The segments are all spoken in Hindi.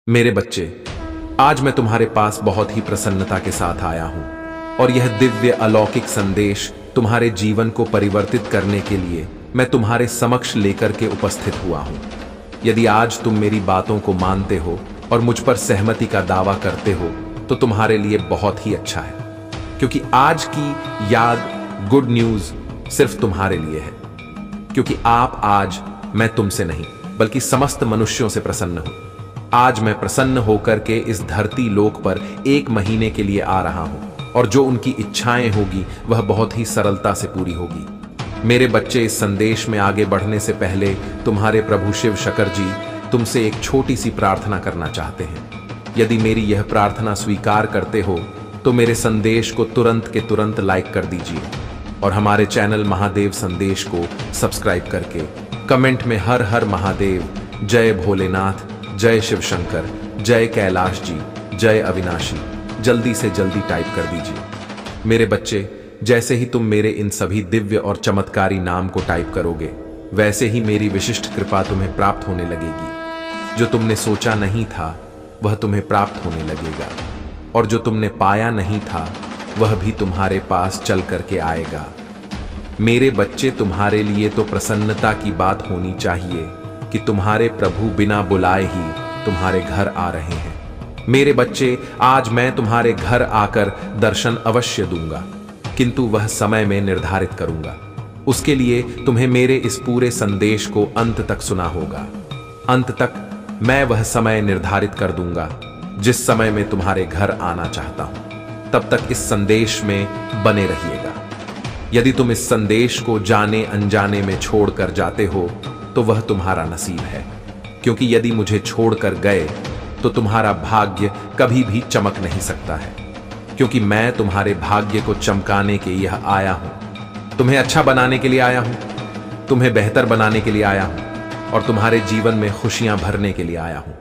मेरे बच्चे, आज मैं तुम्हारे पास बहुत ही प्रसन्नता के साथ आया हूं और यह दिव्य अलौकिक संदेश तुम्हारे जीवन को परिवर्तित करने के लिए मैं तुम्हारे समक्ष लेकर के उपस्थित हुआ हूं। यदि आज तुम मेरी बातों को मानते हो और मुझ पर सहमति का दावा करते हो तो तुम्हारे लिए बहुत ही अच्छा है, क्योंकि आज की याद गुड न्यूज सिर्फ तुम्हारे लिए है। क्योंकि आज मैं तुमसे नहीं बल्कि समस्त मनुष्यों से प्रसन्न हूं। आज मैं प्रसन्न होकर के इस धरती लोक पर 1 महीने के लिए आ रहा हूं और जो उनकी इच्छाएं होगी वह बहुत ही सरलता से पूरी होगी। मेरे बच्चे, इस संदेश में आगे बढ़ने से पहले तुम्हारे प्रभु शिव शंकर जी तुमसे एक छोटी सी प्रार्थना करना चाहते हैं। यदि मेरी यह प्रार्थना स्वीकार करते हो तो मेरे संदेश को तुरंत के तुरंत लाइक कर दीजिए और हमारे चैनल महादेव संदेश को सब्सक्राइब करके कमेंट में हर हर महादेव, जय भोलेनाथ, जय शिव शंकर, जय कैलाश जी, जय अविनाशी जल्दी से जल्दी टाइप कर दीजिए। मेरे बच्चे, जैसे ही तुम मेरे इन सभी दिव्य और चमत्कारी नाम को टाइप करोगे वैसे ही मेरी विशिष्ट कृपा तुम्हें प्राप्त होने लगेगी। जो तुमने सोचा नहीं था वह तुम्हें प्राप्त होने लगेगा और जो तुमने पाया नहीं था वह भी तुम्हारे पास चल करके आएगा। मेरे बच्चे, तुम्हारे लिए तो प्रसन्नता की बात होनी चाहिए कि तुम्हारे प्रभु बिना बुलाए ही तुम्हारे घर आ रहे हैं। मेरे बच्चे, आज मैं तुम्हारे घर आकर दर्शन अवश्य दूंगा, किंतु वह समय में निर्धारित करूंगा। उसके लिए तुम्हें मेरे इस पूरे संदेश को अंत तक सुना होगा। अंत तक मैं वह समय निर्धारित कर दूंगा जिस समय में तुम्हारे घर आना चाहता हूं। तब तक इस संदेश में बने रहिएगा। यदि तुम इस संदेश को जाने अनजाने में छोड़कर जाते हो तो वह तुम्हारा नसीब है, क्योंकि यदि मुझे छोड़कर गए तो तुम्हारा भाग्य कभी भी चमक नहीं सकता है, क्योंकि मैं तुम्हारे भाग्य को चमकाने के लिए आया हूं। तुम्हें अच्छा बनाने के लिए आया हूं, तुम्हें बेहतर बनाने के लिए आया हूं और तुम्हारे जीवन में खुशियां भरने के लिए आया हूं।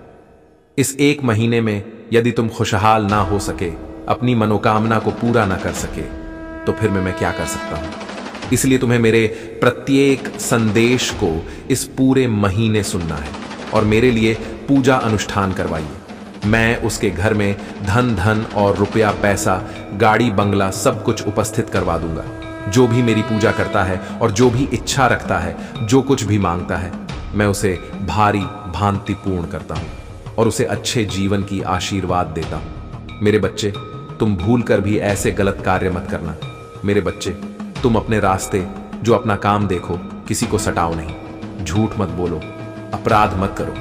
इस 1 महीने में यदि तुम खुशहाल ना हो सके, अपनी मनोकामना को पूरा ना कर सके, तो फिर मैं क्या कर सकता हूं। इसलिए तुम्हें मेरे प्रत्येक संदेश को इस पूरे महीने सुनना है और मेरे लिए पूजा अनुष्ठान करवाइए। मैं उसके घर में धन और रुपया, पैसा, गाड़ी, बंगला सब कुछ उपस्थित करवा दूंगा। जो भी मेरी पूजा करता है और जो भी इच्छा रखता है, जो कुछ भी मांगता है, मैं उसे भारी भांति पूर्ण करता हूं और उसे अच्छे जीवन की आशीर्वाद देता हूं। मेरे बच्चे, तुम भूल कर भी ऐसे गलत कार्य मत करना। मेरे बच्चे, तुम अपने रास्ते, जो अपना काम देखो, किसी को सताओ नहीं, झूठ मत बोलो, अपराध मत करो।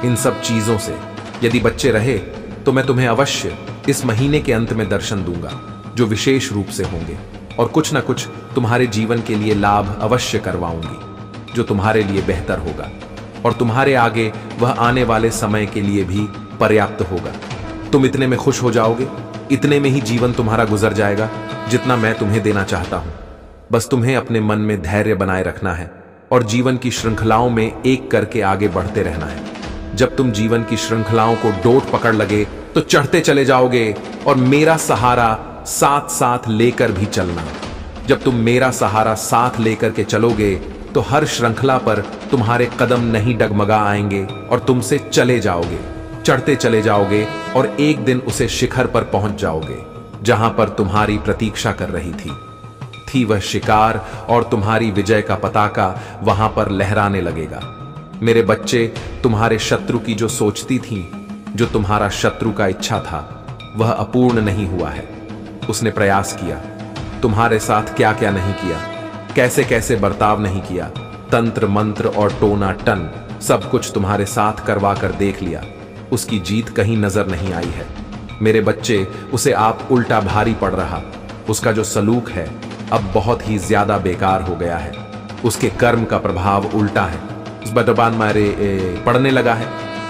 इन सब चीजों से यदि बच्चे रहे तो मैं तुम्हें अवश्य इस महीने के अंत में दर्शन दूंगा जो विशेष रूप से होंगे और कुछ ना कुछ तुम्हारे जीवन के लिए लाभ अवश्य करवाऊंगी जो तुम्हारे लिए बेहतर होगा और तुम्हारे आगे वह आने वाले समय के लिए भी पर्याप्त होगा। तुम इतने में खुश हो जाओगे, इतने में ही जीवन तुम्हारा गुजर जाएगा जितना मैं तुम्हें देना चाहता हूं। बस तुम्हें अपने मन में धैर्य बनाए रखना है और जीवन की श्रृंखलाओं में एक करके आगे बढ़ते रहना है। जब तुम जीवन की श्रृंखलाओं को डोट पकड़ लगे तो चढ़ते चले जाओगे और मेरा सहारा साथ साथ लेकर भी चलना। जब तुम मेरा सहारा साथ लेकर के चलोगे तो हर श्रृंखला पर तुम्हारे कदम नहीं डगमगा आएंगे और तुमसे चले जाओगे, चढ़ते चले जाओगे और एक दिन उसे शिखर पर पहुंच जाओगे जहां पर तुम्हारी प्रतीक्षा कर रही थी वह शिकार और तुम्हारी विजय का पताका वहां पर लहराने लगेगा। मेरे बच्चे, तुम्हारे शत्रु की जो सोचती थी, जो तुम्हारा शत्रु का इच्छा था, वह अपूर्ण नहीं हुआ है। उसने प्रयास किया, तुम्हारे साथ क्या क्या नहीं किया, कैसे कैसे बर्ताव नहीं किया, तंत्र मंत्र और टोना टन सब कुछ तुम्हारे साथ करवा कर देख लिया। उसकी जीत कहीं नजर नहीं आई है। मेरे बच्चे, उसे आप उल्टा भारी पड़ रहा। उसका जो सलूक है अब बहुत ही ज्यादा बेकार हो गया है। उसके कर्म का प्रभाव उल्टा है, उस बदबान मारे पड़ने लगा है।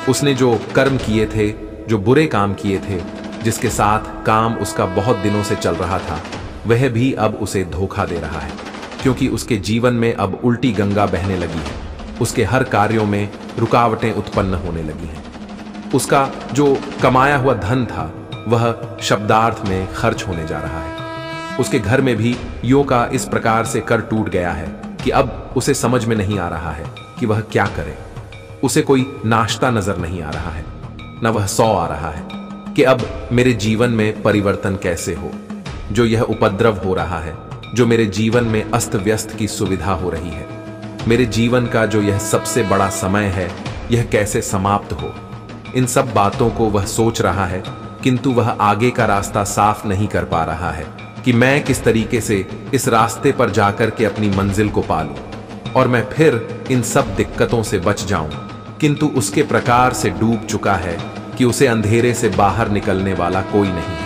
उसने जो कर्म किए थे, जो बुरे काम किए थे, जिसके साथ काम उसका बहुत दिनों से चल रहा था, वह भी अब उसे धोखा दे रहा है, क्योंकि उसके जीवन में अब उल्टी गंगा बहने लगी है। उसके हर कार्यों में रुकावटें उत्पन्न होने लगी हैं। उसका जो कमाया हुआ धन था वह शब्दार्थ में खर्च होने जा रहा है। उसके घर में भी यों का इस प्रकार से कर टूट गया है कि अब उसे समझ में नहीं आ रहा है कि वह क्या करे। उसे कोई नाश्ता नजर नहीं आ रहा है, न वह 100 आ रहा है कि अब मेरे जीवन में परिवर्तन कैसे हो। जो यह उपद्रव हो रहा है, जो मेरे जीवन में अस्त व्यस्त की सुविधा हो रही है, मेरे जीवन का जो यह सबसे बड़ा समय है, यह कैसे समाप्त हो। इन सब बातों को वह सोच रहा है, किंतु वह आगे का रास्ता साफ नहीं कर पा रहा है कि मैं किस तरीके से इस रास्ते पर जाकर के अपनी मंजिल को पालूं और मैं फिर इन सब दिक्कतों से बच जाऊं। किंतु उसके प्रकार से डूब चुका है कि उसे अंधेरे से बाहर निकलने वाला कोई नहीं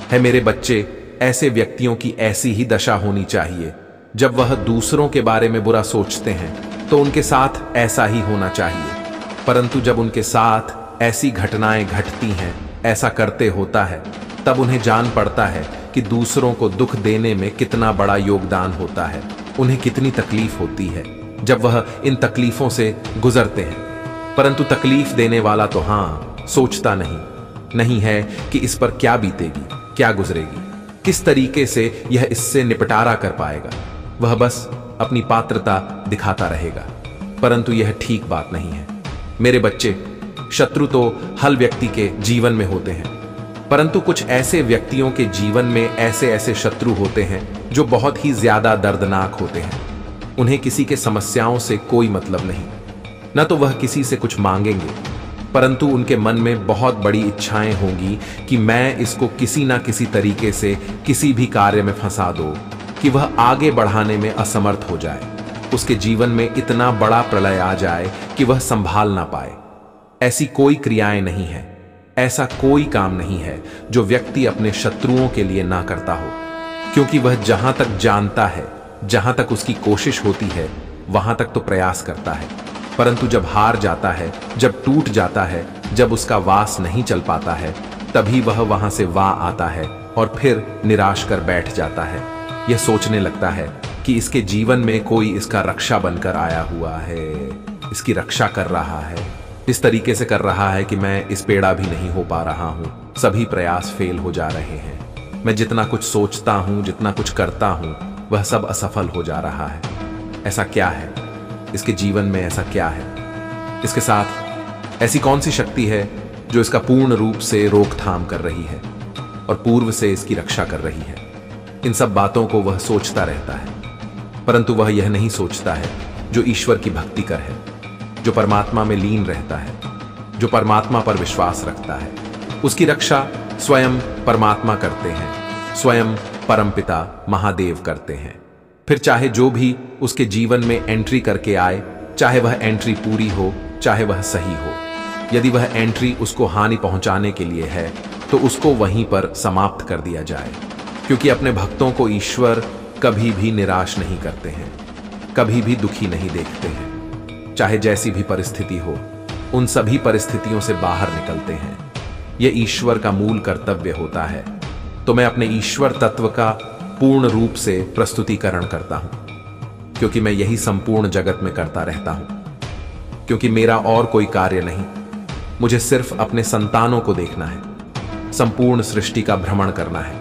है। मेरे बच्चे, ऐसे व्यक्तियों की ऐसी ही दशा होनी चाहिए। जब वह दूसरों के बारे में बुरा सोचते हैं तो उनके साथ ऐसा ही होना चाहिए, परंतु जब उनके साथ ऐसी घटनाएं घटती हैं, ऐसा करते होता है, तब उन्हें जान पड़ता है कि दूसरों को दुख देने में कितना बड़ा योगदान होता है, उन्हें कितनी तकलीफ होती है जब वह इन तकलीफों से गुजरते हैं। परंतु तकलीफ देने वाला तो सोचता नहीं है कि इस पर क्या बीतेगी, क्या गुजरेगी, किस तरीके से यह इससे निपटारा कर पाएगा। वह बस अपनी पात्रता दिखाता रहेगा, परंतु यह ठीक बात नहीं है। मेरे बच्चे, शत्रु तो हर व्यक्ति के जीवन में होते हैं, परंतु कुछ ऐसे व्यक्तियों के जीवन में ऐसे ऐसे शत्रु होते हैं जो बहुत ही ज्यादा दर्दनाक होते हैं। उन्हें किसी के समस्याओं से कोई मतलब नहीं, न तो वह किसी से कुछ मांगेंगे, परंतु उनके मन में बहुत बड़ी इच्छाएं होंगी कि मैं इसको किसी ना किसी तरीके से किसी भी कार्य में फंसा दो कि वह आगे बढ़ाने में असमर्थ हो जाए, उसके जीवन में इतना बड़ा प्रलय आ जाए कि वह संभाल ना पाए। ऐसी कोई क्रियाएं नहीं है, ऐसा कोई काम नहीं है जो व्यक्ति अपने शत्रुओं के लिए ना करता हो, क्योंकि वह जहां तक जानता है, जहां तक उसकी कोशिश होती है, वहां तक तो प्रयास करता है, परंतु जब हार जाता है, जब टूट जाता है, जब उसका वास नहीं चल पाता है, तभी वह वहां से वाह आता है और फिर निराश कर बैठ जाता है। यह सोचने लगता है कि इसके जीवन में कोई इसका रक्षा बनकर आया हुआ है, इसकी रक्षा कर रहा है, इस तरीके से कर रहा है कि मैं इस पेड़ा भी नहीं हो पा रहा हूं, सभी प्रयास फेल हो जा रहे हैं, मैं जितना कुछ सोचता हूं, जितना कुछ करता हूं, वह सब असफल हो जा रहा है। ऐसा क्या है इसके जीवन में, ऐसा क्या है इसके साथ, ऐसी कौन सी शक्ति है जो इसका पूर्ण रूप से रोकथाम कर रही है और पूर्व से इसकी रक्षा कर रही है। इन सब बातों को वह सोचता रहता है, परंतु वह यह नहीं सोचता है जो ईश्वर की भक्ति कर है, जो परमात्मा में लीन रहता है, जो परमात्मा पर विश्वास रखता है, उसकी रक्षा स्वयं परमात्मा करते हैं, स्वयं परमपिता महादेव करते हैं। फिर चाहे जो भी उसके जीवन में एंट्री करके आए, चाहे वह एंट्री पूरी हो, चाहे वह सही हो, यदि वह एंट्री उसको हानि पहुंचाने के लिए है तो उसको वहीं पर समाप्त कर दिया जाए, क्योंकि अपने भक्तों को ईश्वर कभी भी निराश नहीं करते हैं, कभी भी दुखी नहीं देखते हैं। चाहे जैसी भी परिस्थिति हो, उन सभी परिस्थितियों से बाहर निकलते हैं। यह ईश्वर का मूल कर्तव्य होता है। तो मैं अपने ईश्वर तत्व का पूर्ण रूप से प्रस्तुतिकरण करता हूं, क्योंकि मैं यही संपूर्ण जगत में करता रहता हूं, क्योंकि मेरा और कोई कार्य नहीं। मुझे सिर्फ अपने संतानों को देखना है, संपूर्ण सृष्टि का भ्रमण करना है,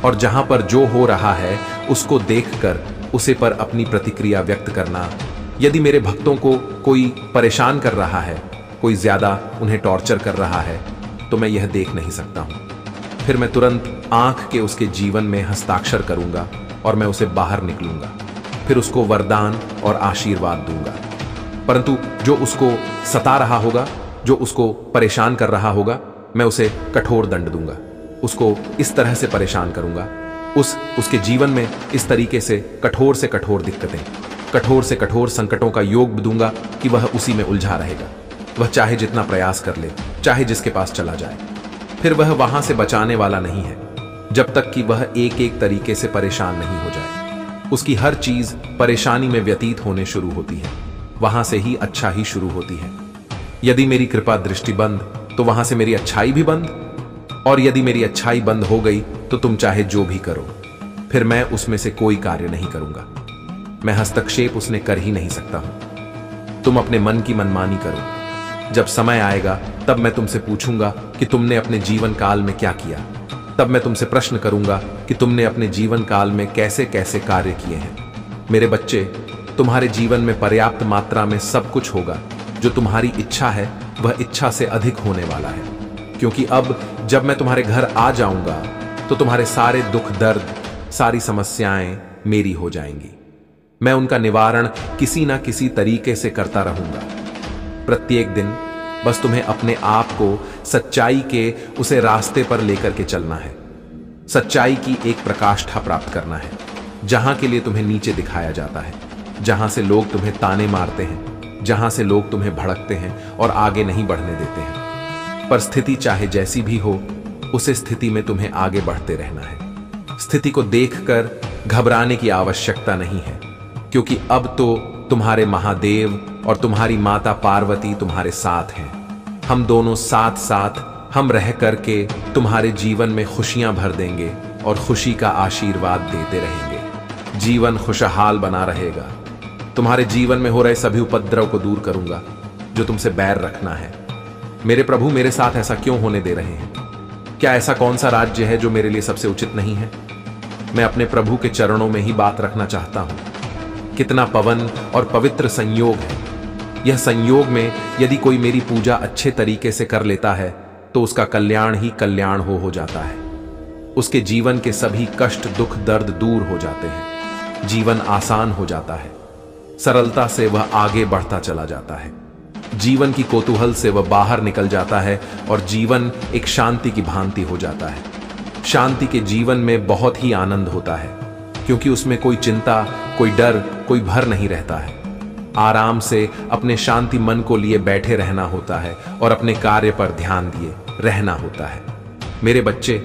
और जहां पर जो हो रहा है उसको देखकर उसे पर अपनी प्रतिक्रिया व्यक्त करना। यदि मेरे भक्तों को कोई परेशान कर रहा है, कोई ज्यादा उन्हें टॉर्चर कर रहा है, तो मैं यह देख नहीं सकता हूं। फिर मैं तुरंत आंख के उसके जीवन में हस्ताक्षर करूंगा और मैं उसे बाहर निकलूंगा, फिर उसको वरदान और आशीर्वाद दूंगा। परंतु जो उसको सता रहा होगा, जो उसको परेशान कर रहा होगा, मैं उसे कठोर दंड दूंगा, उसको इस तरह से परेशान करूंगा, उसके जीवन में इस तरीके से कठोर दिक्कतें, कठोर से कठोर संकटों का योग दूंगा कि वह उसी में उलझा रहेगा। वह चाहे जितना प्रयास कर ले, चाहे जिसके पास चला जाए, फिर वह वहां से बचाने वाला नहीं है, जब तक कि वह एक एक तरीके से परेशान नहीं हो जाए। उसकी हर चीज परेशानी में व्यतीत होने शुरू होती है, वहां से ही अच्छा ही शुरू होती है। यदि मेरी कृपा दृष्टि बंद, तो वहां से मेरी अच्छाई भी बंद, और यदि मेरी अच्छाई बंद हो गई तो तुम चाहे जो भी करो, फिर मैं उसमें से कोई कार्य नहीं करूंगा। मैं हस्तक्षेप उसने कर ही नहीं सकता हूं। तुम अपने मन की मनमानी करो, जब समय आएगा तब मैं तुमसे पूछूंगा कि तुमने अपने जीवन काल में क्या किया। तब मैं तुमसे प्रश्न करूंगा कि तुमने अपने जीवन काल में कैसे कैसे कार्य किए हैं। मेरे बच्चे, तुम्हारे जीवन में पर्याप्त मात्रा में सब कुछ होगा जो तुम्हारी इच्छा है वह इच्छा से अधिक होने वाला है, क्योंकि अब जब मैं तुम्हारे घर आ जाऊंगा तो तुम्हारे सारे दुख दर्द, सारी समस्याएं मेरी हो जाएंगी। मैं उनका निवारण किसी ना किसी तरीके से करता रहूंगा। प्रत्येक दिन बस तुम्हें अपने आप को सच्चाई के उसे रास्ते पर लेकर के चलना है। सच्चाई की एक प्रकाष्ठा प्राप्त करना है, जहां के लिए तुम्हें नीचे दिखाया जाता है, जहां से लोग तुम्हें ताने मारते हैं, जहां से लोग तुम्हें भड़कते हैं और आगे नहीं बढ़ने देते हैं। पर स्थिति चाहे जैसी भी हो, उस स्थिति में तुम्हें आगे बढ़ते रहना है। स्थिति को देखकर घबराने की आवश्यकता नहीं है, क्योंकि अब तो तुम्हारे महादेव और तुम्हारी माता पार्वती तुम्हारे साथ हैं। हम दोनों साथ साथ हम रह करके तुम्हारे जीवन में खुशियां भर देंगे और खुशी का आशीर्वाद देते रहेंगे। जीवन खुशहाल बना रहेगा। तुम्हारे जीवन में हो रहे सभी उपद्रव को दूर करूंगा जो तुमसे बैर रखना है। मेरे प्रभु मेरे साथ ऐसा क्यों होने दे रहे हैं? क्या ऐसा कौन सा राज्य है जो मेरे लिए सबसे उचित नहीं है? मैं अपने प्रभु के चरणों में ही बात रखना चाहता हूं। कितना पवन और पवित्र संयोग है। यह संयोग में यदि कोई मेरी पूजा अच्छे तरीके से कर लेता है तो उसका कल्याण ही कल्याण हो जाता है। उसके जीवन के सभी कष्ट, दुख, दर्द दूर हो जाते हैं। जीवन आसान हो जाता है। सरलता से वह आगे बढ़ता चला जाता है। जीवन की कौतूहल से वह बाहर निकल जाता है और जीवन एक शांति की भांति हो जाता है। शांति के जीवन में बहुत ही आनंद होता है, क्योंकि उसमें कोई चिंता, कोई डर, कोई भर नहीं रहता है। आराम से अपने शांति मन को लिए बैठे रहना होता है और अपने कार्य पर ध्यान दिए रहना होता है। मेरे बच्चे,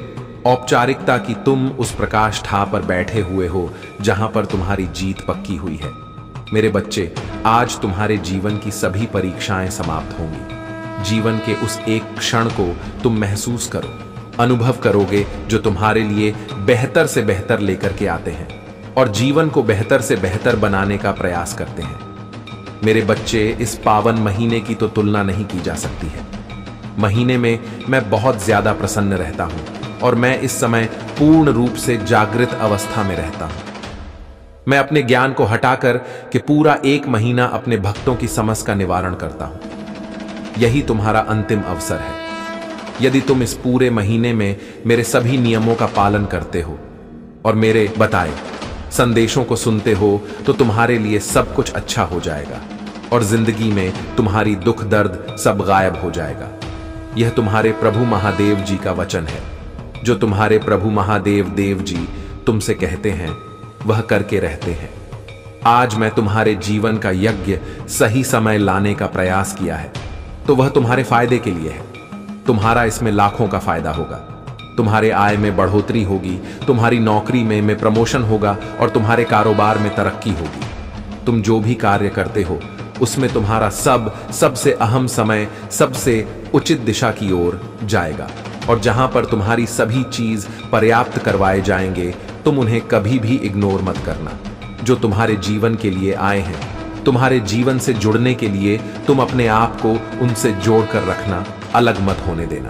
औपचारिकता की तुम उस प्रकाष्ठा पर बैठे हुए हो जहां पर तुम्हारी जीत पक्की हुई है। मेरे बच्चे, आज तुम्हारे जीवन की सभी परीक्षाएं समाप्त होंगी। जीवन के उस एक क्षण को तुम महसूस करो, अनुभव करोगे जो तुम्हारे लिए बेहतर से बेहतर लेकर के आते हैं और जीवन को बेहतर से बेहतर बनाने का प्रयास करते हैं। मेरे बच्चे, इस पावन महीने की तो तुलना नहीं की जा सकती है। महीने में मैं बहुत ज्यादा प्रसन्न रहता हूं और मैं इस समय पूर्ण रूप से जागृत अवस्था में रहता हूं। मैं अपने ज्ञान को हटाकर कि पूरा एक महीना अपने भक्तों की समस्या का निवारण करता हूं। यही तुम्हारा अंतिम अवसर है। यदि तुम इस पूरे महीने में मेरे सभी नियमों का पालन करते हो और मेरे बताए संदेशों को सुनते हो तो तुम्हारे लिए सब कुछ अच्छा हो जाएगा और जिंदगी में तुम्हारी दुख दर्द सब गायब हो जाएगा। यह तुम्हारे प्रभु महादेव जी का वचन है। जो तुम्हारे प्रभु महादेव देव जी तुमसे कहते हैं वह करके रहते हैं। आज मैं तुम्हारे जीवन का यज्ञ सही समय लाने का प्रयास किया है, तो वह तुम्हारे फायदे के लिए है। तुम्हारा इसमें लाखों का फायदा होगा। तुम्हारे आय में बढ़ोतरी होगी, तुम्हारी नौकरी में प्रमोशन होगा और तुम्हारे कारोबार में तरक्की होगी। तुम जो भी कार्य करते हो उसमें तुम्हारा सबसे अहम समय सबसे उचित दिशा की ओर जाएगा और जहां पर तुम्हारी सभी चीज पर्याप्त करवाए जाएंगे, तुम उन्हें कभी भी इग्नोर मत करना। जो तुम्हारे जीवन के लिए आए हैं, तुम्हारे जीवन से जुड़ने के लिए तुम अपने आप को उनसे जोड़कर रखना, अलग मत होने देना,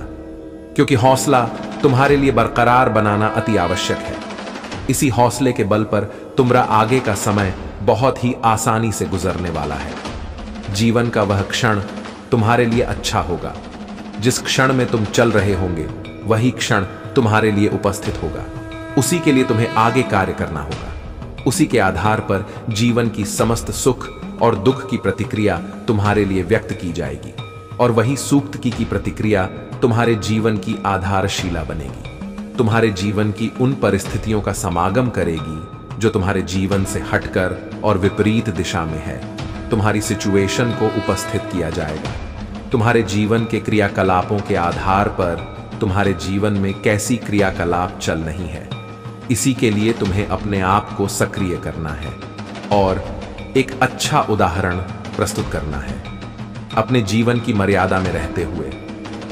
क्योंकि हौसला तुम्हारे लिए बरकरार बनाना अति आवश्यक है। इसी हौसले के बल पर तुम्हारा आगे का समय बहुत ही आसानी से गुजरने वाला है। जीवन का वह क्षण तुम्हारे लिए अच्छा होगा। जिस क्षण में तुम चल रहे होंगे वही क्षण तुम्हारे लिए उपस्थित होगा। उसी के लिए तुम्हें आगे कार्य करना होगा। उसी के आधार पर जीवन की समस्त सुख और दुख की प्रतिक्रिया तुम्हारे लिए व्यक्त की जाएगी और वही सूक्त की प्रतिक्रिया तुम्हारे जीवन की आधारशिला बनेगी। तुम्हारे जीवन की उन परिस्थितियों का समागम करेगी जो तुम्हारे जीवन से हटकर और विपरीत दिशा में है। तुम्हारी सिचुएशन को उपस्थित किया जाएगा। तुम्हारे जीवन के क्रियाकलापों के आधार पर तुम्हारे जीवन में कैसी क्रियाकलाप चल रही है, इसी के लिए तुम्हें अपने आप को सक्रिय करना है और एक अच्छा उदाहरण प्रस्तुत करना है अपने जीवन की मर्यादा में रहते हुए।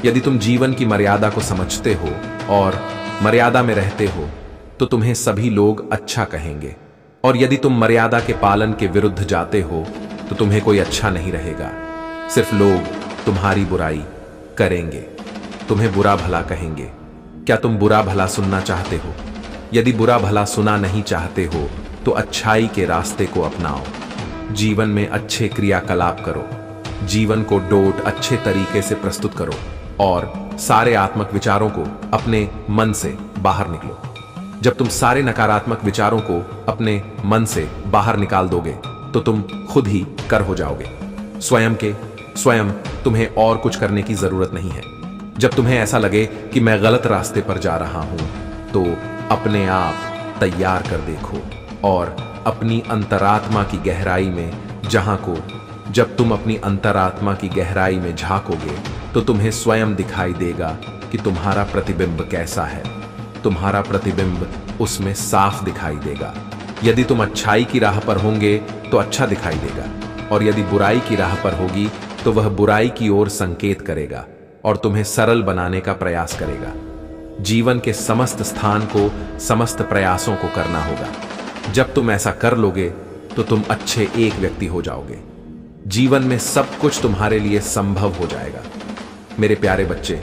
यदि तुम जीवन की मर्यादा को समझते हो और मर्यादा में रहते हो तो तुम्हें सभी लोग अच्छा कहेंगे, और यदि तुम मर्यादा के पालन के विरुद्ध जाते हो तो तुम्हें कोई अच्छा नहीं रहेगा। सिर्फ लोग तुम्हारी बुराई करेंगे, तुम्हें बुरा भला कहेंगे। क्या तुम बुरा भला सुनना चाहते हो? यदि बुरा भला सुना नहीं चाहते हो तो अच्छाई के रास्ते को अपनाओ। जीवन में अच्छे क्रियाकलाप करो। जीवन को डोट अच्छे तरीके से प्रस्तुत करो और सारे आत्मक विचारों को अपने मन से बाहर निकलो। जब तुम सारे नकारात्मक विचारों को अपने मन से बाहर निकाल दोगे तो तुम खुद ही कर हो जाओगे। स्वयं तुम्हें और कुछ करने की जरूरत नहीं है। जब तुम्हें ऐसा लगे कि मैं गलत रास्ते पर जा रहा हूं तो अपने आप तैयार कर देखो और अपनी अंतरात्मा की गहराई में जब तुम अपनी अंतरात्मा की गहराई में झांकोगे तो तुम्हें स्वयं दिखाई देगा कि तुम्हारा प्रतिबिंब कैसा है। तुम्हारा प्रतिबिंब उसमें साफ दिखाई देगा। यदि तुम अच्छाई की राह पर होंगे तो अच्छा दिखाई देगा और यदि बुराई की राह पर होगी तो वह बुराई की ओर संकेत करेगा और तुम्हें सरल बनाने का प्रयास करेगा। जीवन के समस्त स्थान को, समस्त प्रयासों को करना होगा। जब तुम ऐसा कर लोगे तो तुम अच्छे एक व्यक्ति हो जाओगे। जीवन में सब कुछ तुम्हारे लिए संभव हो जाएगा। मेरे प्यारे बच्चे,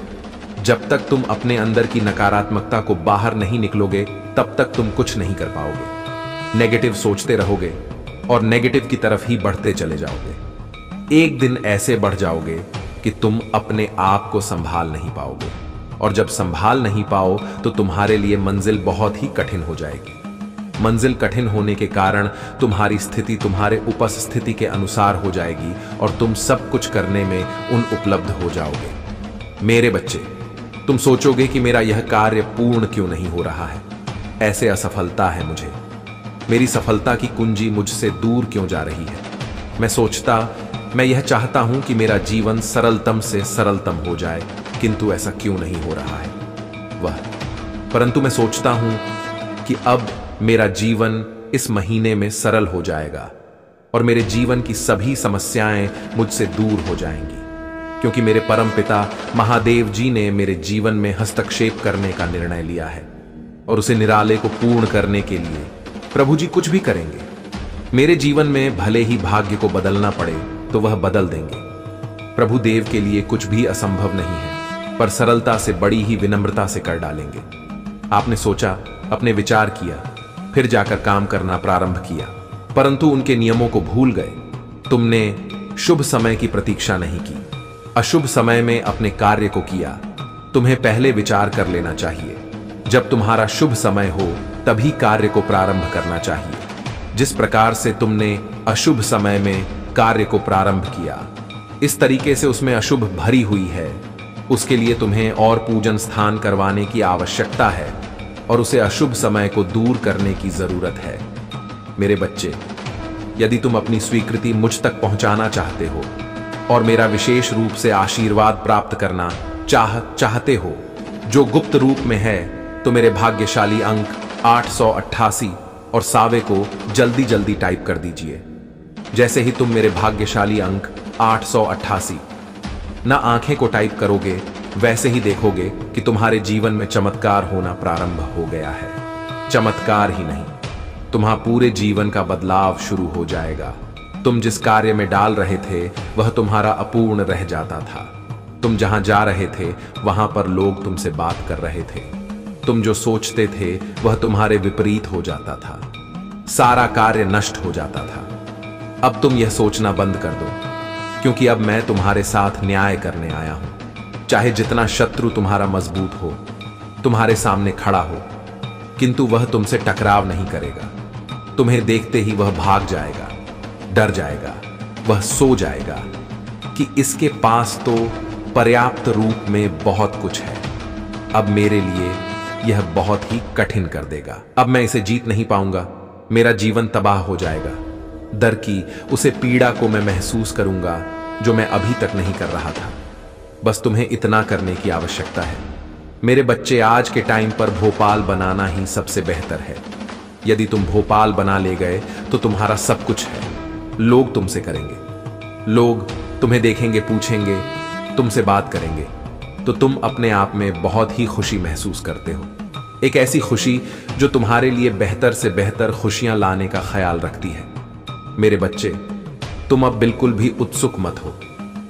जब तक तुम अपने अंदर की नकारात्मकता को बाहर नहीं निकलोगे तब तक तुम कुछ नहीं कर पाओगे। नेगेटिव सोचते रहोगे और नेगेटिव की तरफ ही बढ़ते चले जाओगे। एक दिन ऐसे बढ़ जाओगे कि तुम अपने आप को संभाल नहीं पाओगे और जब संभाल नहीं पाओ तो तुम्हारे लिए मंजिल बहुत ही कठिन हो जाएगी। मंजिल कठिन होने के कारण तुम्हारी स्थिति तुम्हारे उपस्थिति के अनुसार हो जाएगी और तुम सब कुछ करने में उपलब्ध हो जाओगे। मेरे बच्चे, तुम सोचोगे कि मेरा यह कार्य पूर्ण क्यों नहीं हो रहा है, ऐसे असफलता है मुझे, मेरी सफलता की कुंजी मुझसे दूर क्यों जा रही है। मैं यह चाहता हूं कि मेरा जीवन सरलतम से सरलतम हो जाए, किंतु ऐसा क्यों नहीं हो रहा है। परंतु मैं सोचता हूं कि अब मेरा जीवन इस महीने में सरल हो जाएगा और मेरे जीवन की सभी समस्याएं मुझसे दूर हो जाएंगी, क्योंकि मेरे परम पिता महादेव जी ने मेरे जीवन में हस्तक्षेप करने का निर्णय लिया है और उसे निराले को पूर्ण करने के लिए प्रभु जी कुछ भी करेंगे। मेरे जीवन में भले ही भाग्य को बदलना पड़े तो वह बदल देंगे। प्रभु देव के लिए कुछ भी असंभव नहीं है, पर सरलता से, बड़ी ही विनम्रता से कर डालेंगे। आपने सोचा, अपने विचार किया, फिर जाकर काम करना प्रारंभ किया, परंतु उनके नियमों को भूल गए। तुमने शुभ समय की प्रतीक्षा नहीं की, अशुभ समय में अपने कार्य को किया। तुम्हें पहले विचार कर लेना चाहिए। जब तुम्हारा शुभ समय हो तभी कार्य को प्रारंभ करना चाहिए। जिस प्रकार से तुमने अशुभ समय में कार्य को प्रारंभ किया, इस तरीके से उसमें अशुभ भरी हुई है। उसके लिए तुम्हें और पूजन स्थान करवाने की आवश्यकता है और उसे अशुभ समय को दूर करने की जरूरत है। मेरे बच्चे, यदि तुम अपनी स्वीकृति मुझ तक पहुंचाना चाहते हो और मेरा विशेष रूप से आशीर्वाद प्राप्त करना चाहते हो जो गुप्त रूप में है, तो मेरे भाग्यशाली अंक 888 और सावे को जल्दी जल्दी टाइप कर दीजिए। जैसे ही तुम मेरे भाग्यशाली अंक 888 ना आंखें को टाइप करोगे, वैसे ही देखोगे कि तुम्हारे जीवन में चमत्कार होना प्रारंभ हो गया है। चमत्कार ही नहीं, तुम्हारा पूरे जीवन का बदलाव शुरू हो जाएगा। तुम जिस कार्य में डाल रहे थे वह तुम्हारा अपूर्ण रह जाता था। तुम जहां जा रहे थे वहां पर लोग तुमसे बात कर रहे थे। तुम जो सोचते थे वह तुम्हारे विपरीत हो जाता था। सारा कार्य नष्ट हो जाता था। अब तुम यह सोचना बंद कर दो, क्योंकि अब मैं तुम्हारे साथ न्याय करने आया हूं। चाहे जितना शत्रु तुम्हारा मजबूत हो, तुम्हारे सामने खड़ा हो, किंतु वह तुमसे टकराव नहीं करेगा। तुम्हें देखते ही वह भाग जाएगा, डर जाएगा, वह सो जाएगा कि इसके पास तो पर्याप्त रूप में बहुत कुछ है। अब मेरे लिए यह बहुत ही कठिन कर देगा। अब मैं इसे जीत नहीं पाऊंगा, मेरा जीवन तबाह हो जाएगा। डर की उसे पीड़ा को मैं महसूस करूंगा जो मैं अभी तक नहीं कर रहा था। बस तुम्हें इतना करने की आवश्यकता है। मेरे बच्चे, आज के टाइम पर भोपाल बनाना ही सबसे बेहतर है। यदि तुम भोपाल बना ले गए तो तुम्हारा सब कुछ है। लोग तुमसे करेंगे, लोग तुम्हें देखेंगे, पूछेंगे, तुमसे बात करेंगे, तो तुम अपने आप में बहुत ही खुशी महसूस करते हो। एक ऐसी खुशी जो तुम्हारे लिए बेहतर से बेहतर खुशियां लाने का ख्याल रखती है। मेरे बच्चे, तुम अब बिल्कुल भी उत्सुक मत हो।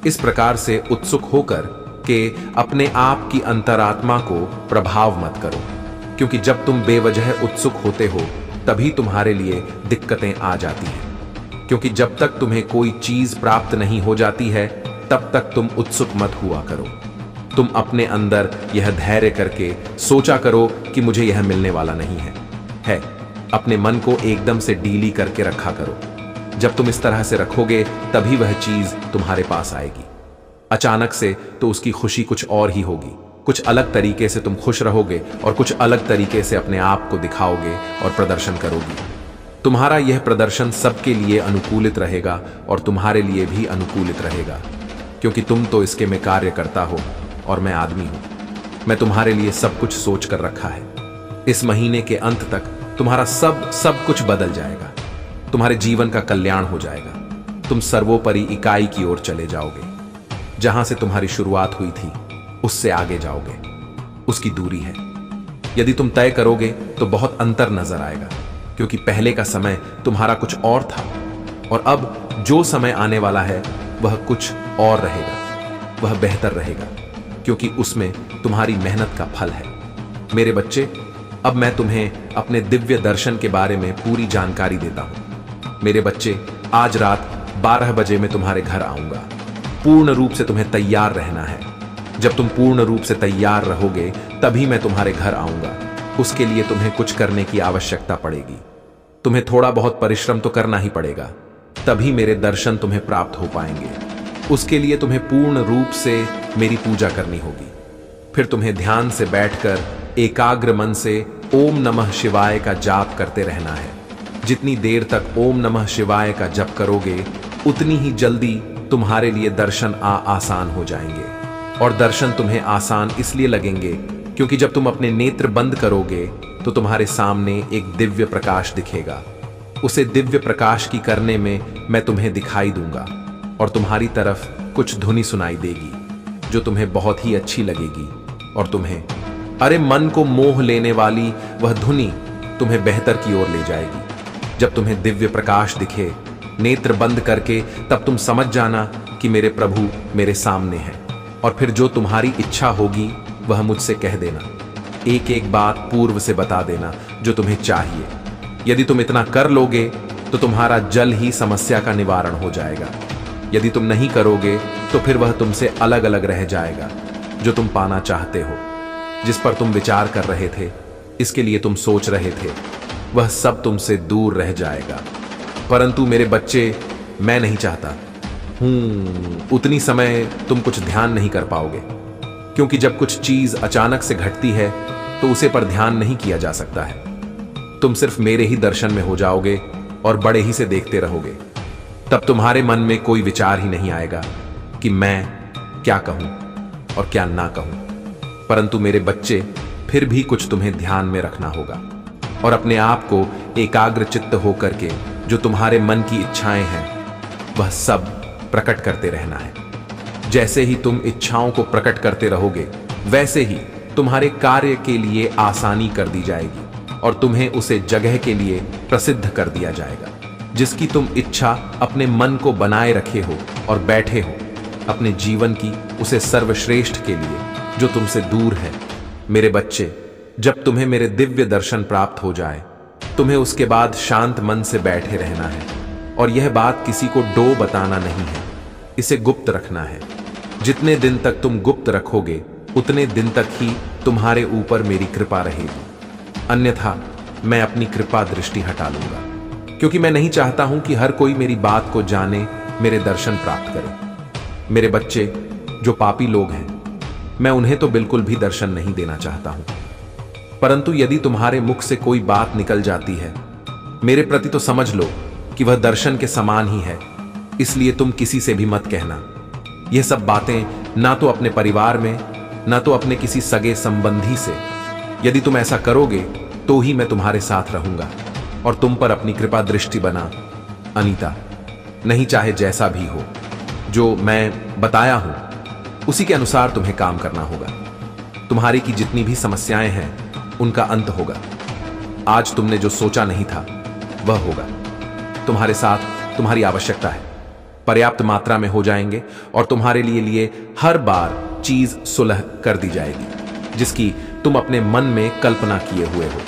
इस प्रकार से उत्सुक होकर के अपने आप की अंतरात्मा को प्रभाव मत करो, क्योंकि जब तुम बेवजह उत्सुक होते हो तभी तुम्हारे लिए दिक्कतें आ जाती हैं। क्योंकि जब तक तुम्हें कोई चीज प्राप्त नहीं हो जाती है तब तक तुम उत्सुक मत हुआ करो। तुम अपने अंदर यह धैर्य करके सोचा करो कि मुझे यह मिलने वाला नहीं है। अपने मन को एकदम से डीली करके रखा करो। जब तुम इस तरह से रखोगे तभी वह चीज तुम्हारे पास आएगी। अचानक से तो उसकी खुशी कुछ और ही होगी। कुछ अलग तरीके से तुम खुश रहोगे और कुछ अलग तरीके से अपने आप को दिखाओगे और प्रदर्शन करोगी। तुम्हारा यह प्रदर्शन सबके लिए अनुकूलित रहेगा और तुम्हारे लिए भी अनुकूलित रहेगा, क्योंकि तुम तो इसके में कार्य करता हो और मैं आदमी हूं। मैं तुम्हारे लिए सब कुछ सोच कर रखा है। इस महीने के अंत तक तुम्हारा सब कुछ बदल जाएगा। तुम्हारे जीवन का कल्याण हो जाएगा। तुम सर्वोपरि इकाई की ओर चले जाओगे। जहां से तुम्हारी शुरुआत हुई थी उससे आगे जाओगे। उसकी दूरी है। यदि तुम तय करोगे तो बहुत अंतर नजर आएगा, क्योंकि पहले का समय तुम्हारा कुछ और था और अब जो समय आने वाला है वह कुछ और रहेगा। वह बेहतर रहेगा, क्योंकि उसमें तुम्हारी मेहनत का फल है। मेरे बच्चे, अब मैं तुम्हें अपने दिव्य दर्शन के बारे में पूरी जानकारी देता हूं। मेरे बच्चे, आज रात 12 बजे मैं तुम्हारे घर आऊंगा। पूर्ण रूप से तुम्हें तैयार रहना है। जब तुम पूर्ण रूप से तैयार रहोगे तभी मैं तुम्हारे घर आऊंगा। उसके लिए तुम्हें कुछ करने की आवश्यकता पड़ेगी। तुम्हें थोड़ा बहुत परिश्रम तो करना ही पड़ेगा, तभी मेरे दर्शन तुम्हें प्राप्त हो पाएंगे। उसके लिए तुम्हें पूर्ण रूप से मेरी पूजा करनी होगी। फिर तुम्हें ध्यान से बैठकर एकाग्र मन से ओम नमः शिवाय का जाप करते रहना है। जितनी देर तक ओम नमः शिवाय का जप करोगे उतनी ही जल्दी तुम्हारे लिए दर्शन आसान हो जाएंगे। और दर्शन तुम्हें आसान इसलिए लगेंगे क्योंकि जब तुम अपने नेत्र बंद करोगे तो तुम्हारे सामने एक दिव्य प्रकाश दिखेगा। उसे दिव्य प्रकाश की करने में मैं तुम्हें दिखाई दूंगा और तुम्हारी तरफ कुछ ध्वनि सुनाई देगी जो तुम्हें बहुत ही अच्छी लगेगी। और तुम्हें, अरे मन को मोह लेने वाली वह ध्वनि तुम्हें बेहतर की ओर ले जाएगी। जब तुम्हें दिव्य प्रकाश दिखे नेत्र बंद करके, तब तुम समझ जाना कि मेरे प्रभु मेरे सामने हैं। और फिर जो तुम्हारी इच्छा होगी वह मुझसे कह देना। एक एक बात पूर्व से बता देना जो तुम्हें चाहिए। यदि तुम इतना कर लोगे तो तुम्हारा जल ही समस्या का निवारण हो जाएगा। यदि तुम नहीं करोगे तो फिर वह तुमसे अलग अलग रह जाएगा जो तुम पाना चाहते हो, जिस पर तुम विचार कर रहे थे, इसके लिए तुम सोच रहे थे, वह सब तुमसे दूर रह जाएगा। परंतु मेरे बच्चे, मैं नहीं चाहता उतनी समय तुम कुछ ध्यान नहीं कर पाओगे, क्योंकि जब कुछ चीज अचानक से घटती है तो उसे पर ध्यान नहीं किया जा सकता है। तुम सिर्फ मेरे ही दर्शन में हो जाओगे और बड़े ही से देखते रहोगे। तब तुम्हारे मन में कोई विचार ही नहीं आएगा कि मैं क्या कहूं और क्या ना कहूं। परंतु मेरे बच्चे, फिर भी कुछ तुम्हें ध्यान में रखना होगा और अपने आप को एकाग्र चित्त होकर के जो तुम्हारे मन की इच्छाएं हैं वह सब प्रकट करते रहना है। जैसे ही तुम इच्छाओं को प्रकट करते रहोगे वैसे ही तुम्हारे कार्य के लिए आसानी कर दी जाएगी और तुम्हें उसे जगह के लिए प्रसिद्ध कर दिया जाएगा जिसकी तुम इच्छा अपने मन को बनाए रखे हो और बैठे हो अपने जीवन की उसे सर्वश्रेष्ठ के लिए जो तुमसे दूर है। मेरे बच्चे, जब तुम्हें मेरे दिव्य दर्शन प्राप्त हो जाए तुम्हें उसके बाद शांत मन से बैठे रहना है और यह बात किसी को डो बताना नहीं है, इसे गुप्त रखना है। जितने दिन तक तुम गुप्त रखोगे उतने दिन तक ही तुम्हारे ऊपर मेरी कृपा रहेगी, अन्यथा मैं अपनी कृपा दृष्टि हटा लूंगा, क्योंकि मैं नहीं चाहता हूं कि हर कोई मेरी बात को जाने, मेरे दर्शन प्राप्त करे। मेरे बच्चे जो पापी लोग हैं, मैं उन्हें तो बिल्कुल भी दर्शन नहीं देना चाहता हूं, परंतु यदि तुम्हारे मुख से कोई बात निकल जाती है मेरे प्रति तो समझ लो कि वह दर्शन के समान ही है। इसलिए तुम किसी से भी मत कहना यह सब बातें, ना तो अपने परिवार में ना तो अपने किसी सगे संबंधी से। यदि तुम ऐसा करोगे तो ही मैं तुम्हारे साथ रहूंगा और तुम पर अपनी कृपा दृष्टि बना। अनीता, नहीं चाहे जैसा भी हो, जो मैं बताया हूं उसी के अनुसार तुम्हें काम करना होगा। तुम्हारी की जितनी भी समस्याएं हैं उनका अंत होगा। आज तुमने जो सोचा नहीं था वह होगा। तुम्हारे साथ तुम्हारी आवश्यकता है पर्याप्त मात्रा में हो जाएंगे और तुम्हारे लिए हर बार चीज सुलह कर दी जाएगी जिसकी तुम अपने मन में कल्पना किए हुए हो।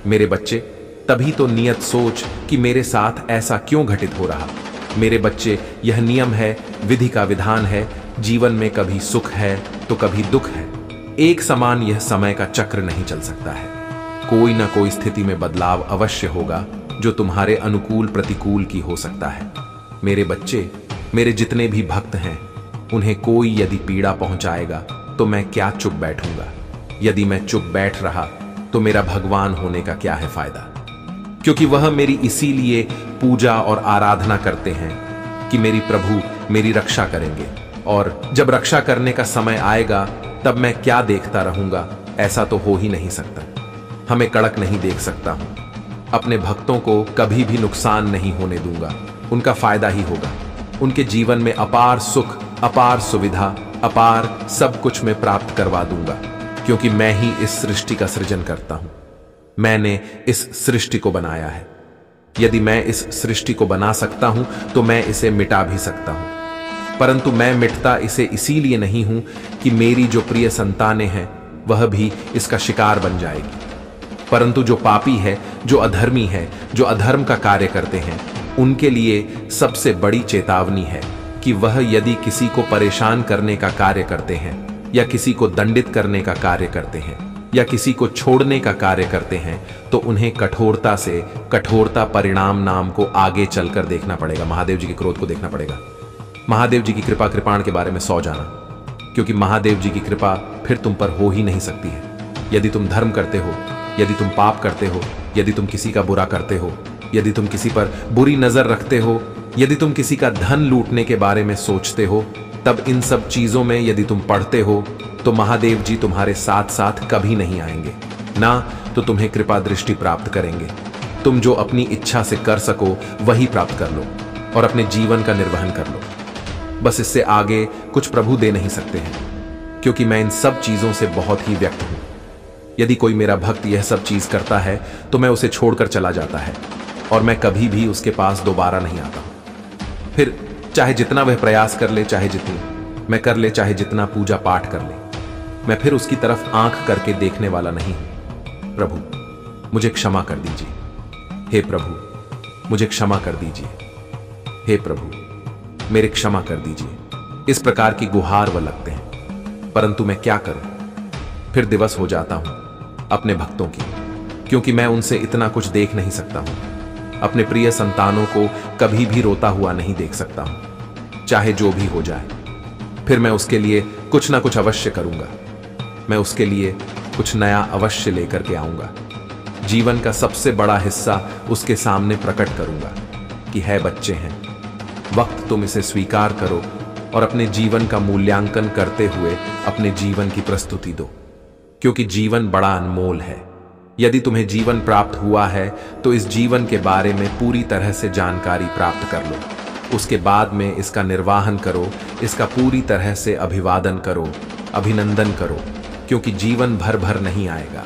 मेरे बच्चे, तभी तो नियत सोच कि मेरे साथ ऐसा क्यों घटित हो रहा। मेरे बच्चे, यह नियम है, विधि का विधान है। जीवन में कभी सुख है तो कभी दुख है। एक समान यह समय का चक्र नहीं चल सकता है। कोई ना कोई स्थिति में बदलाव अवश्य होगा जो तुम्हारे अनुकूल प्रतिकूल की हो सकता है। मेरे बच्चे, मेरे जितने भी भक्त हैं, उन्हें कोई यदि पीड़ा पहुंचाएगा तो मैं क्या चुप बैठूंगा? यदि मैं चुप बैठ रहा तो मेरा भगवान होने का क्या है फायदा? क्योंकि वह मेरी इसीलिए पूजा और आराधना करते हैं कि मेरी प्रभु मेरी रक्षा करेंगे, और जब रक्षा करने का समय आएगा तब मैं क्या देखता रहूंगा? ऐसा तो हो ही नहीं सकता। हमें कड़क नहीं देख सकता हूं। अपने भक्तों को कभी भी नुकसान नहीं होने दूंगा। उनका फायदा ही होगा। उनके जीवन में अपार सुख, अपार सुविधा, अपार सब कुछ मैं प्राप्त करवा दूंगा, क्योंकि मैं ही इस सृष्टि का सृजन करता हूं। मैंने इस सृष्टि को बनाया है। यदि मैं इस सृष्टि को बना सकता हूं तो मैं इसे मिटा भी सकता हूं, परंतु मैं मिटता इसे इसीलिए नहीं हूं कि मेरी जो प्रिय संतानें हैं वह भी इसका शिकार बन जाएगी। परंतु जो पापी है, जो अधर्मी है, जो अधर्म का कार्य करते हैं, उनके लिए सबसे बड़ी चेतावनी है कि वह यदि किसी को परेशान करने का कार्य करते हैं, या किसी को दंडित करने का कार्य करते हैं, या किसी को छोड़ने का कार्य करते हैं, तो उन्हें कठोरता से कठोरता परिणाम नाम को आगे चलकर देखना पड़ेगा। महादेव जी के क्रोध को देखना पड़ेगा। महादेव जी की कृपा कृपाण के बारे में 100 जाना, क्योंकि महादेव जी की कृपा फिर तुम पर हो ही नहीं सकती है। यदि तुम धर्म करते हो, यदि तुम पाप करते हो, यदि तुम किसी का बुरा करते हो, यदि तुम किसी पर बुरी नजर रखते हो, यदि तुम किसी का धन लूटने के बारे में सोचते हो, तब इन सब चीजों में यदि तुम पढ़ते हो तो महादेव जी तुम्हारे साथ साथ कभी नहीं आएंगे, ना तो तुम्हें कृपा दृष्टि प्राप्त करेंगे। तुम जो अपनी इच्छा से कर सको वही प्राप्त कर लो और अपने जीवन का निर्वहन कर लो। बस इससे आगे कुछ प्रभु दे नहीं सकते हैं, क्योंकि मैं इन सब चीजों से बहुत ही व्यक्त हूं। यदि कोई मेरा भक्त यह सब चीज करता है तो मैं उसे छोड़कर चला जाता है, और मैं कभी भी उसके पास दोबारा नहीं आता। फिर चाहे जितना वह प्रयास कर ले, चाहे जितनी मैं कर ले, चाहे जितना पूजा पाठ कर ले, मैं फिर उसकी तरफ आंख करके देखने वाला नहीं हूं। प्रभु मुझे क्षमा कर दीजिए। हे प्रभु मुझे क्षमा कर दीजिए। हे प्रभु मेरे क्षमा कर दीजिए। इस प्रकार की गुहार वह लगते हैं, परंतु मैं क्या करूं? फिर दिवस हो जाता हूं अपने भक्तों की, क्योंकि मैं उनसे इतना कुछ देख नहीं सकता हूं। अपने प्रिय संतानों को कभी भी रोता हुआ नहीं देख सकता हूं, चाहे जो भी हो जाए। फिर मैं उसके लिए कुछ ना कुछ अवश्य करूंगा। मैं उसके लिए कुछ नया अवश्य लेकर के आऊंगा। जीवन का सबसे बड़ा हिस्सा उसके सामने प्रकट करूंगा कि है बच्चे हैं, वक्त तुम इसे स्वीकार करो और अपने जीवन का मूल्यांकन करते हुए अपने जीवन की प्रस्तुति दो, क्योंकि जीवन बड़ा अनमोल है। यदि तुम्हें जीवन प्राप्त हुआ है तो इस जीवन के बारे में पूरी तरह से जानकारी प्राप्त कर लो। उसके बाद में इसका निर्वाहन करो, इसका पूरी तरह से अभिवादन करो, अभिनंदन करो, क्योंकि जीवन भर भर नहीं आएगा।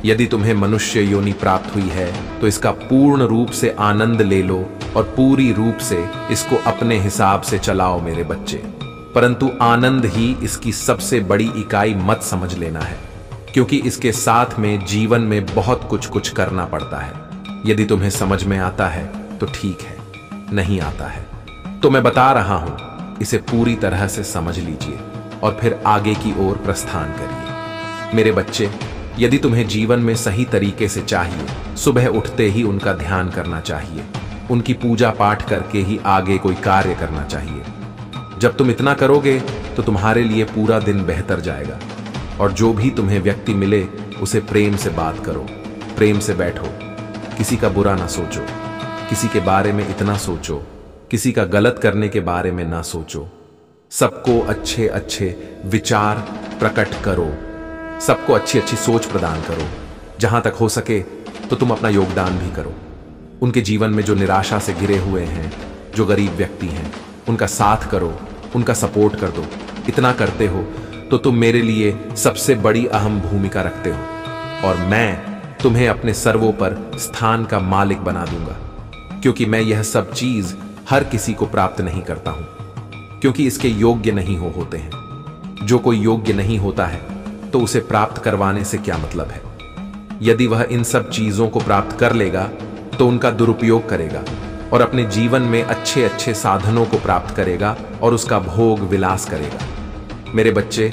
यदि तुम्हें मनुष्य योनि प्राप्त हुई है तो इसका पूर्ण रूप से आनंद ले लो और पूरी रूप से इसको अपने हिसाब से चलाओ मेरे बच्चे। परंतु आनंद ही इसकी सबसे बड़ी इकाई मत समझ लेना है, क्योंकि इसके साथ में जीवन में बहुत कुछ करना पड़ता है। यदि तुम्हें समझ में आता है तो ठीक है, नहीं आता है तो मैं बता रहा हूं, इसे पूरी तरह से समझ लीजिए और फिर आगे की ओर प्रस्थान करिए। मेरे बच्चे, यदि तुम्हें जीवन में सही तरीके से चाहिए, सुबह उठते ही उनका ध्यान करना चाहिए, उनकी पूजा पाठ करके ही आगे कोई कार्य करना चाहिए। जब तुम इतना करोगे तो तुम्हारे लिए पूरा दिन बेहतर जाएगा। और जो भी तुम्हें व्यक्ति मिले उसे प्रेम से बात करो, प्रेम से बैठो, किसी का बुरा ना सोचो, किसी के बारे में इतना सोचो, किसी का गलत करने के बारे में ना सोचो। सबको अच्छे अच्छे विचार प्रकट करो, सबको अच्छी अच्छी सोच प्रदान करो। जहां तक हो सके तो तुम अपना योगदान भी करो। उनके जीवन में जो निराशा से घिरे हुए हैं, जो गरीब व्यक्ति हैं, उनका साथ करो, उनका सपोर्ट कर दो। इतना करते हो तो तुम मेरे लिए सबसे बड़ी अहम भूमिका रखते हो, और मैं तुम्हें अपने सर्वों पर स्थान का मालिक बना दूंगा, क्योंकि मैं यह सब चीज हर किसी को प्राप्त नहीं करता हूं, क्योंकि इसके योग्य नहीं होते हैं। जो कोई योग्य नहीं होता है तो उसे प्राप्त करवाने से क्या मतलब है। यदि वह इन सब चीजों को प्राप्त कर लेगा तो उनका दुरुपयोग करेगा, और अपने जीवन में अच्छे अच्छे साधनों को प्राप्त करेगा और उसका भोग विलास करेगा। मेरे बच्चे,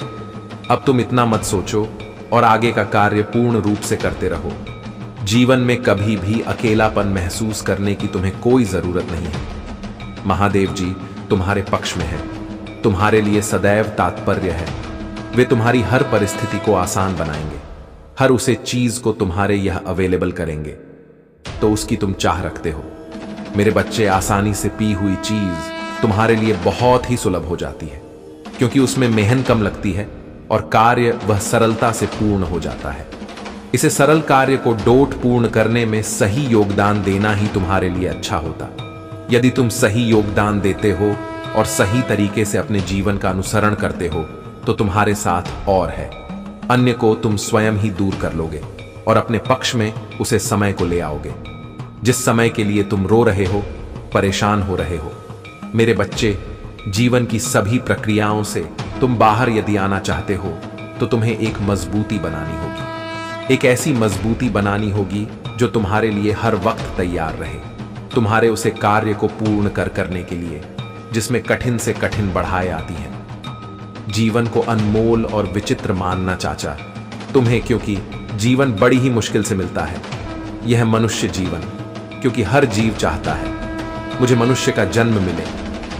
अब तुम इतना मत सोचो और आगे का कार्य पूर्ण रूप से करते रहो। जीवन में कभी भी अकेलापन महसूस करने की तुम्हें कोई जरूरत नहीं है। महादेव जी तुम्हारे पक्ष में है, तुम्हारे लिए सदैव तात्पर्य है। वे तुम्हारी हर परिस्थिति को आसान बनाएंगे, हर उसे चीज को तुम्हारे यह अवेलेबल करेंगे तो उसकी तुम चाह रखते हो। मेरे बच्चे, आसानी से पी हुई चीज तुम्हारे लिए बहुत ही सुलभ हो जाती है, क्योंकि उसमें मेहनत कम लगती है और कार्य वह सरलता से पूर्ण हो जाता है। इसे सरल कार्य को डोट पूर्ण करने में सही योगदान देना ही तुम्हारे लिए अच्छा होता। यदि तुम सही योगदान देते हो और सही तरीके से अपने जीवन का अनुसरण करते हो तो तुम्हारे साथ और है। अन्य को तुम स्वयं ही दूर कर लोगे और अपने पक्ष में उसे समय को ले आओगे। जिस समय के लिए तुम रो रहे हो, परेशान हो रहे हो, मेरे बच्चे, जीवन की सभी प्रक्रियाओं से तुम बाहर यदि आना चाहते हो तो तुम्हें एक मजबूती बनानी होगी। एक ऐसी मजबूती बनानी होगी जो तुम्हारे लिए हर वक्त तैयार रहे, तुम्हारे उसे कार्य को पूर्ण करने के लिए जिसमें कठिन से कठिन बढ़ाएं आती हैं। जीवन को अनमोल और विचित्र मानना चाचा तुम्हें, क्योंकि जीवन बड़ी ही मुश्किल से मिलता है। यह मनुष्य जीवन, क्योंकि हर जीव चाहता है मुझे मनुष्य का जन्म मिले,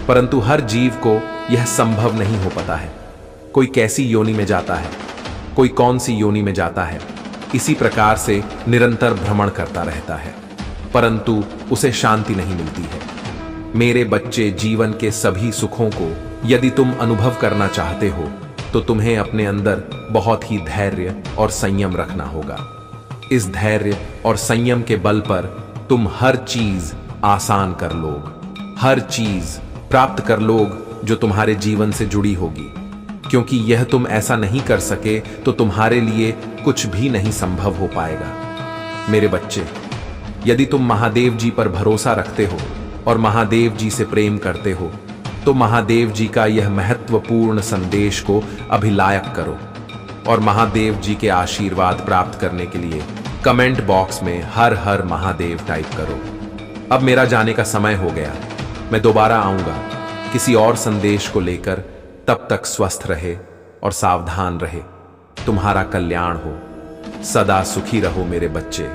परंतु हर जीव को यह संभव नहीं हो पाता है। कोई कैसी योनि में जाता है, कोई कौन सी योनि में जाता है, इसी प्रकार से निरंतर भ्रमण करता रहता है, परंतु उसे शांति नहीं मिलती है। मेरे बच्चे, जीवन के सभी सुखों को यदि तुम अनुभव करना चाहते हो तो तुम्हें अपने अंदर बहुत ही धैर्य और संयम रखना होगा। इस धैर्य और संयम के बल पर तुम हर चीज आसान कर लोग, हर चीज प्राप्त कर लोग जो तुम्हारे जीवन से जुड़ी होगी, क्योंकि यह तुम ऐसा नहीं कर सके तो तुम्हारे लिए कुछ भी नहीं संभव हो पाएगा। मेरे बच्चे, यदि तुम महादेव जी पर भरोसा रखते हो और महादेव जी से प्रेम करते हो तो महादेव जी का यह महत्वपूर्ण संदेश को अभिलायक करो और महादेव जी के आशीर्वाद प्राप्त करने के लिए कमेंट बॉक्स में हर हर महादेव टाइप करो। अब मेरा जाने का समय हो गया, मैं दोबारा आऊंगा किसी और संदेश को लेकर। तब तक स्वस्थ रहे और सावधान रहे। तुम्हारा कल्याण हो, सदा सुखी रहो मेरे बच्चे।